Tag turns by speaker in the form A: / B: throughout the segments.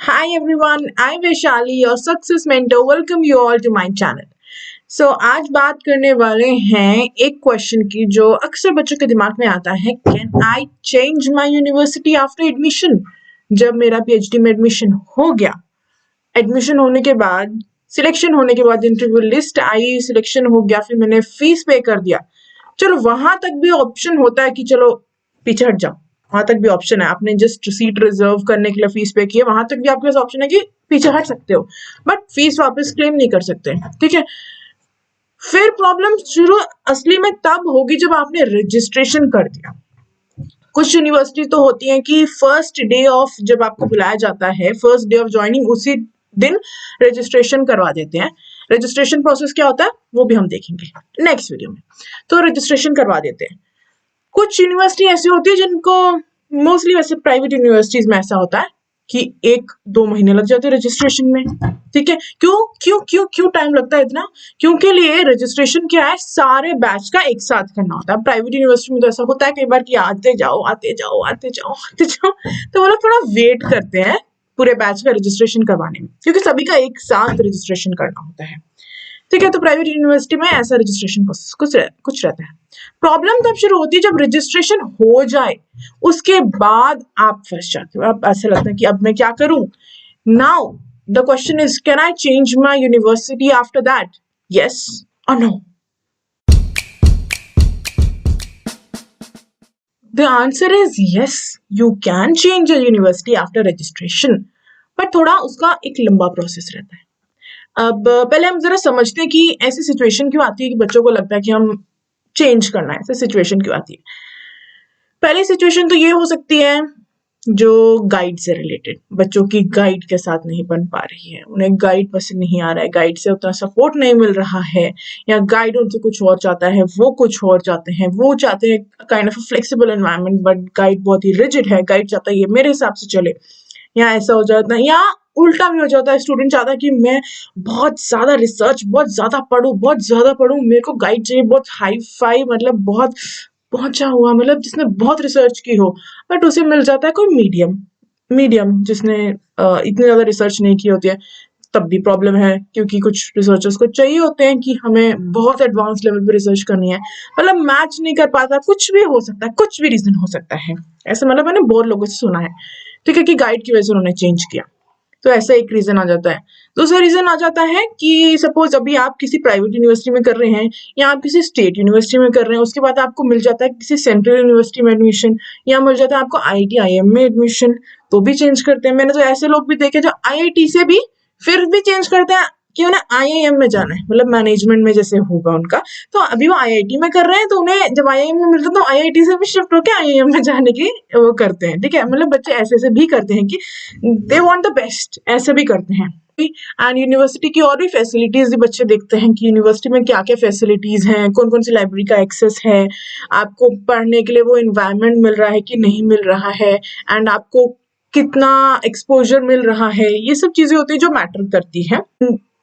A: Hi everyone, I'm Vaishali, your success mentor. Welcome you all to my channel. So आज बात करने वाले हैं एक क्वेश्चन की जो अक्सर बच्चों के दिमाग में आता है, can I change my university after admission? जब मेरा पीएचडी में एडमिशन हो गया, एडमिशन होने के बाद, सिलेक्शन होने के बाद इंटरव्यू लिस्ट आई, सिलेक्शन हो गया, फिर मैंने फीस पे कर दिया, चलो वहां तक भी ऑप्शन होता है कि चलो पीछे हट जाओ, वहां तक भी ऑप्शन है, आपने जस्ट सीट रिजर्व करने के लिए फीस पे की है, वहां तक भी आपके पास ऑप्शन है कि पीछे हट सकते हो, बट फीस वापस क्लेम नहीं कर सकते। ठीक है, फिर प्रॉब्लम शुरू असली में तब होगी जब आपने रजिस्ट्रेशन कर दिया। कुछ यूनिवर्सिटी तो होती है कि फर्स्ट डे ऑफ जब आपको बुलाया जाता है, फर्स्ट डे ऑफ ज्वाइनिंग, उसी दिन रजिस्ट्रेशन करवा देते हैं। रजिस्ट्रेशन प्रोसेस क्या होता है वो भी हम देखेंगे नेक्स्ट वीडियो में। तो रजिस्ट्रेशन करवा देते हैं। कुछ यूनिवर्सिटी ऐसी होती है जिनको, मोस्टली वैसे प्राइवेट यूनिवर्सिटीज में ऐसा होता है कि 1-2 महीने लग जाते हैं रजिस्ट्रेशन में। ठीक है, क्यों क्यों क्यों क्यों टाइम लगता है इतना? क्योंकि लिए रजिस्ट्रेशन क्या है, सारे बैच का एक साथ करना होता है। प्राइवेट यूनिवर्सिटी में तो ऐसा होता है कई बार कि आते जाओ आते जाओ आते जाओ आते जाओ, तो वो लोग थोड़ा वेट करते हैं पूरे बैच का रजिस्ट्रेशन करवाने में, क्योंकि सभी का एक साथ रजिस्ट्रेशन करना होता है। ठीक है, तो प्राइवेट यूनिवर्सिटी में ऐसा रजिस्ट्रेशन प्रोसेस कुछ रहता है। प्रॉब्लम तब शुरू होती है जब रजिस्ट्रेशन हो जाए, उसके बाद आप फंस जाते हो। अब ऐसा लगता है कि अब मैं क्या करूं? Now the question is, can I change my university after that? Yes और no? The answer is yes, you can change your university after registration, but थोड़ा उसका एक लंबा प्रोसेस रहता है। अब पहले हम जरा समझते हैं कि ऐसी सिचुएशन क्यों आती है कि बच्चों को लगता है कि हम चेंज करना है, ऐसी सिचुएशन क्यों आती है। पहली सिचुएशन तो ये हो सकती है जो गाइड से रिलेटेड, बच्चों की गाइड के साथ नहीं बन पा रही है, उन्हें गाइड पसंद नहीं आ रहा है, गाइड से उतना सपोर्ट नहीं मिल रहा है, या गाइड उनसे कुछ और चाहता है, वो कुछ और चाहते हैं, वो चाहते हैं kind of flexible environment, but guide बहुत ही रिजिड है, गाइड चाहता है ये मेरे हिसाब से चले, या ऐसा हो जाता है, या उल्टा भी हो जाता है, स्टूडेंट चाहता है कि मैं बहुत ज्यादा रिसर्च, बहुत ज्यादा पढूं, मेरे को गाइड चाहिए बहुत हाई फाई, मतलब बहुत पहुंचा हुआ, मतलब जिसने बहुत रिसर्च की हो, बट उसे मिल जाता है कोई मीडियम मीडियम जिसने इतनी ज्यादा रिसर्च नहीं की होती है। तब भी प्रॉब्लम है, क्योंकि कुछ रिसर्चर्स को चाहिए होते हैं कि हमें बहुत एडवांस लेवल पे रिसर्च करनी है, मतलब मैच नहीं कर पाता, कुछ भी हो सकता है, कुछ भी रीजन हो सकता है ऐसा, मतलब मैंने बहुत लोगों से सुना है। ठीक है, कि गाइड की वजह से उन्होंने चेंज किया, तो ऐसा एक रीजन आ जाता है। दूसरा रीजन आ जाता है कि सपोज अभी आप किसी प्राइवेट यूनिवर्सिटी में कर रहे हैं, या आप किसी स्टेट यूनिवर्सिटी में कर रहे हैं, उसके बाद आपको मिल जाता है किसी सेंट्रल यूनिवर्सिटी में एडमिशन, या मिल जाता है आपको आईआईटी आईएम में एडमिशन, तो भी चेंज करते हैं। मैंने तो ऐसे लोग भी देखे जो आईआईटी से भी फिर भी चेंज करते हैं कि उन्हें आईआईएम में जाना है, मतलब मैनेजमेंट में जैसे होगा उनका, तो अभी वो आईआईटी में कर रहे हैं, तो उन्हें जब आईआईएम में मिलता है तो आईआईटी से भी शिफ्ट होकर आईआईएम में जाने की वो करते हैं। ठीक है, मतलब बच्चे ऐसे ऐसे भी करते हैं कि दे वांट द बेस्ट, ऐसे भी करते हैं। एंड यूनिवर्सिटी की और भी फैसिलिटीज भी बच्चे देखते हैं कि यूनिवर्सिटी में क्या क्या फैसिलिटीज हैं, कौन कौन सी लाइब्रेरी का एक्सेस है, आपको पढ़ने के लिए वो इन्वायरमेंट मिल रहा है कि नहीं मिल रहा है, एंड आपको कितना एक्सपोजर मिल रहा है, ये सब चीजें होती है जो मैटर करती है।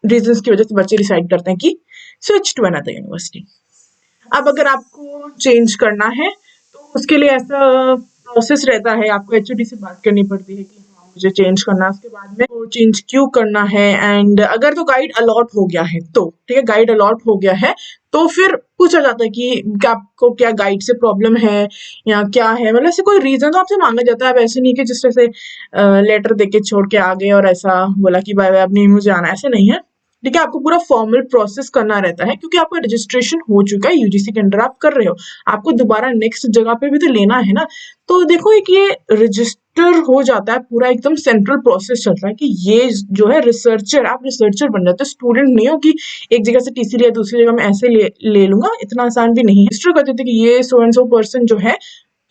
A: रीजंस की वजह से बच्चे डिसाइड करते हैं कि स्विच टू अनदर यूनिवर्सिटी। अब अगर आपको चेंज करना है तो उसके लिए ऐसा प्रोसेस रहता है, आपको एचओडी से बात करनी पड़ती है कि हाँ मुझे चेंज करना है, उसके बाद में वो चेंज क्यों करना है, एंड अगर तो गाइड अलॉट हो गया है तो ठीक है, गाइड अलॉट हो गया है तो फिर पूछा जाता है कि आपको क्या गाइड से प्रॉब्लम है या क्या है, मतलब ऐसे कोई रीजन तो आपसे मांगा जाता है। अब ऐसे नहीं कि जिस तरह से लेटर देके छोड़ के आ गए और ऐसा बोला कि बाय बाय अब नहीं मुझे आना, ऐसे नहीं है। ठीक है, आपको पूरा फॉर्मल प्रोसेस करना रहता है, क्योंकि आपका रजिस्ट्रेशन हो चुका है, यूजीसी के अंडर आप कर रहे हो, आपको दोबारा नेक्स्ट जगह पे भी तो लेना है ना। तो देखो एक ये रजिस्टर हो जाता है, पूरा एकदम सेंट्रल प्रोसेस चलता है कि ये जो है रिसर्चर, आप रिसर्चर बन जाते हो, स्टूडेंट नहीं हो कि एक जगह से टीसी लिया दूसरी जगह में ऐसे ले लूंगा, इतना आसान भी नहीं है। रजिस्टर कर देते कि ये सो एंड सो पर्सन जो है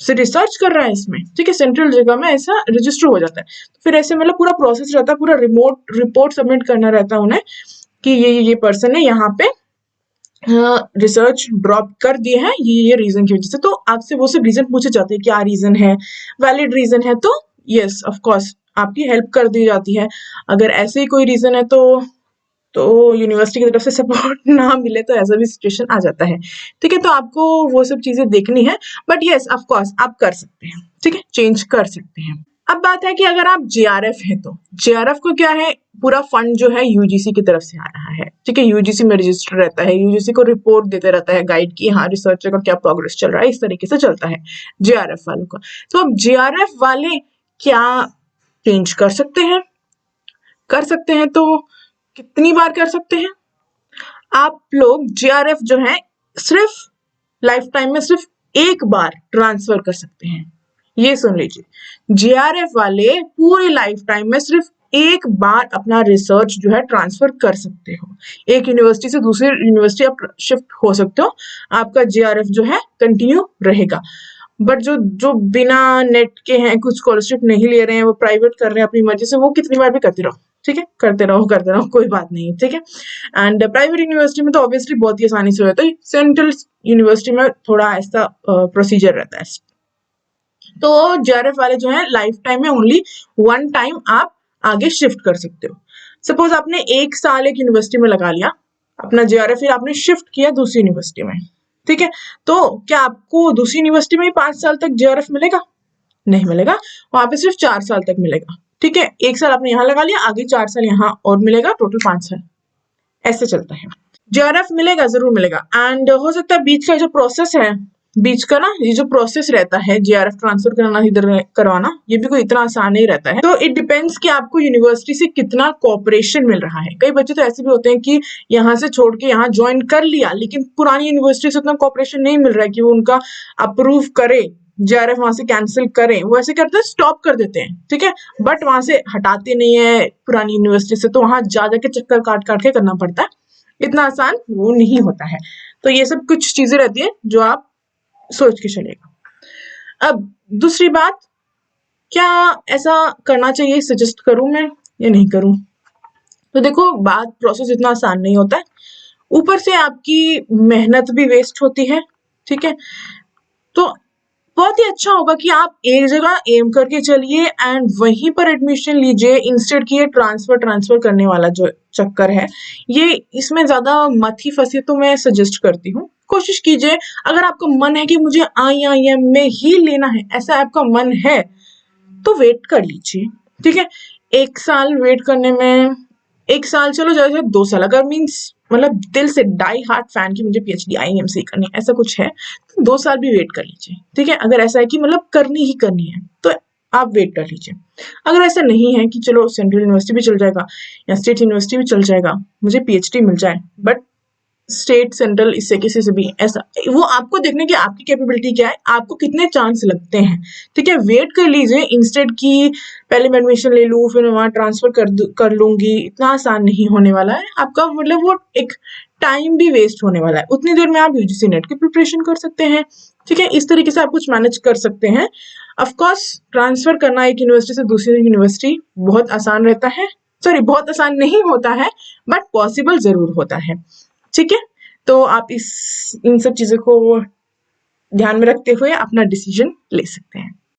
A: से रिसर्च कर रहा है इसमें, ठीक है, सेंट्रल जगह में ऐसा रजिस्टर हो जाता है। तो फिर ऐसे मतलब पूरा प्रोसेस रहता है, पूरा रिमोट रिपोर्ट सबमिट करना रहता है उन्हें कि ये पर्सन है यहाँ पे रिसर्च ड्रॉप कर दिए हैं ये रीजन की वजह से, तो आपसे वो सब रीजन पूछे जाते हैं, क्या रीजन है, वैलिड रीजन है तो यस ऑफ कोर्स आपकी हेल्प कर दी जाती है। अगर ऐसे ही कोई रीजन है तो यूनिवर्सिटी की तरफ से सपोर्ट ना मिले तो ऐसा भी सिचुएशन आ जाता है। ठीक है, तो आपको वो सब चीजें देखनी है, बट यस ऑफ कोर्स आप कर सकते हैं, ठीक है, चेंज कर सकते हैं। अब बात है कि अगर आप जेआरएफ है तो जेआरएफ को क्या है, पूरा फंड जो है यूजीसी की तरफ से आ रहा है, ठीक है। यूजीसी में रजिस्टर रहता है, यूजीसी को रिपोर्ट देते रहता है, गाइड की हाँ रिसर्चर का क्या प्रोग्रेस चल रहा है, इस तरीके से चलता है जेआरएफ वालों का। तो अब जेआरएफ वाले क्या चेंज कर सकते हैं? कर सकते हैं तो कितनी बार कर सकते हैं? आप लोग जेआरएफ जो है सिर्फ लाइफ टाइम में सिर्फ एक बार ट्रांसफर कर सकते हैं। ये सुन लीजिए, जेआरएफ वाले पूरी लाइफ टाइम में सिर्फ एक बार अपना रिसर्च जो है ट्रांसफर कर सकते हो। एक यूनिवर्सिटी से दूसरी यूनिवर्सिटी आप शिफ्ट हो सकते हो, आपका जेआरएफ जो है कंटिन्यू रहेगा। बट जो बिना नेट के हैं, कुछ स्कॉलरशिप नहीं ले रहे हैं, वो प्राइवेट कर रहे हैं अपनी मर्जी से, वो कितनी बार भी करते रहो, ठीक है, करते रहो, कोई बात नहीं, ठीक है। एंड प्राइवेट यूनिवर्सिटी में तो ऑब्वियसली बहुत ही आसानी से हो जाता है, सेंट्रल यूनिवर्सिटी में थोड़ा ऐसा प्रोसीजर रहता है। तो जेआरएफ वाले जो है लाइफ टाइम में ओनली वन टाइम आप आगे शिफ्ट कर सकते हो। सपोज आपने एक साल एक यूनिवर्सिटी में लगा लिया अपना जेआरएफ, फिर आपने शिफ्ट किया दूसरी यूनिवर्सिटी में, ठीक है। तो क्या आपको दूसरी यूनिवर्सिटी में 5 साल तक जेआरएफ मिलेगा? नहीं मिलेगा, वहां पे सिर्फ 4 साल तक मिलेगा, ठीक है। एक साल आपने यहाँ लगा लिया, आगे 4 साल यहाँ और मिलेगा, टोटल 5 साल, ऐसे चलता है। जेआरएफ मिलेगा, जरूर मिलेगा। एंड हो सकता है बीच का जो प्रोसेस है, बीच का ना ये जो प्रोसेस रहता है जेआरएफ ट्रांसफर करना इधर करवाना, ये भी कोई इतना आसान नहीं रहता है। तो इट डिपेंड्स कि आपको यूनिवर्सिटी से कितना कोऑपरेशन मिल रहा है। कई बच्चे तो ऐसे भी होते हैं कि यहाँ से छोड़ के यहाँ ज्वाइन कर लिया, लेकिन पुरानी यूनिवर्सिटी से उतना कोऑपरेशन नहीं मिल रहा है कि वो उनका अप्रूव करे, जेआरएफ वहां से कैंसिल करें, वो ऐसे करते हैं, स्टॉप कर देते हैं, ठीक है। बट वहां से हटाते नहीं है पुरानी यूनिवर्सिटी से, तो वहां जा के चक्कर काट काट के करना पड़ता है, इतना आसान वो नहीं होता है। तो ये सब कुछ चीजें रहती है जो आप सोच के चलेगा। अब दूसरी बात, क्या ऐसा करना चाहिए, सजेस्ट करूं मैं या नहीं करूं? तो देखो, बात प्रोसेस इतना आसान नहीं होता है, ऊपर से आपकी मेहनत भी वेस्ट होती है, ठीक है। तो बहुत ही अच्छा होगा कि आप एक जगह एम करके चलिए एंड वहीं पर एडमिशन लीजिए, इंस्टेड कि ये ट्रांसफर करने वाला जो चक्कर है, ये इसमें ज्यादा मत ही फंसिए। तो मैं सजेस्ट करती हूँ, कोशिश कीजिए, अगर आपका मन है कि मुझे IIM में ही लेना है, ऐसा आपका मन है, तो वेट कर लीजिए, ठीक है। एक साल वेट करने में, एक साल चलो ज्यादा 2 साल, अगर मीन्स मतलब दिल से डाई हार्ट फैन की मुझे PhD IIM से ही करनी है, ऐसा कुछ है तो 2 साल भी वेट कर लीजिए, ठीक है। अगर ऐसा है कि मतलब करनी ही करनी है तो आप वेट कर लीजिए। अगर ऐसा नहीं है कि चलो सेंट्रल यूनिवर्सिटी भी चल जाएगा या स्टेट यूनिवर्सिटी भी चल जाएगा, मुझे PhD मिल जाए, बट स्टेट सेंट्रल इससे किसी से भी, ऐसा वो आपको देखने की आपकी कैपेबिलिटी क्या है, आपको कितने चांस लगते हैं, ठीक है। वेट कर लीजिए, इंस्टेड की पहले मैं एडमिशन ले लूँ फिर वहां ट्रांसफर कर लूंगी, इतना आसान नहीं होने वाला है आपका, मतलब वो एक टाइम भी वेस्ट होने वाला है। उतनी देर में आप UGC नेट की प्रिपरेशन कर सकते हैं, ठीक है। इस तरीके से आप कुछ मैनेज कर सकते हैं। ऑफकोर्स ट्रांसफर करना एक यूनिवर्सिटी से दूसरी यूनिवर्सिटी बहुत आसान रहता है, सॉरी बहुत आसान नहीं होता है, बट पॉसिबल जरूर होता है, ठीक है। तो आप इन सब चीजों को ध्यान में रखते हुए अपना डिसीजन ले सकते हैं।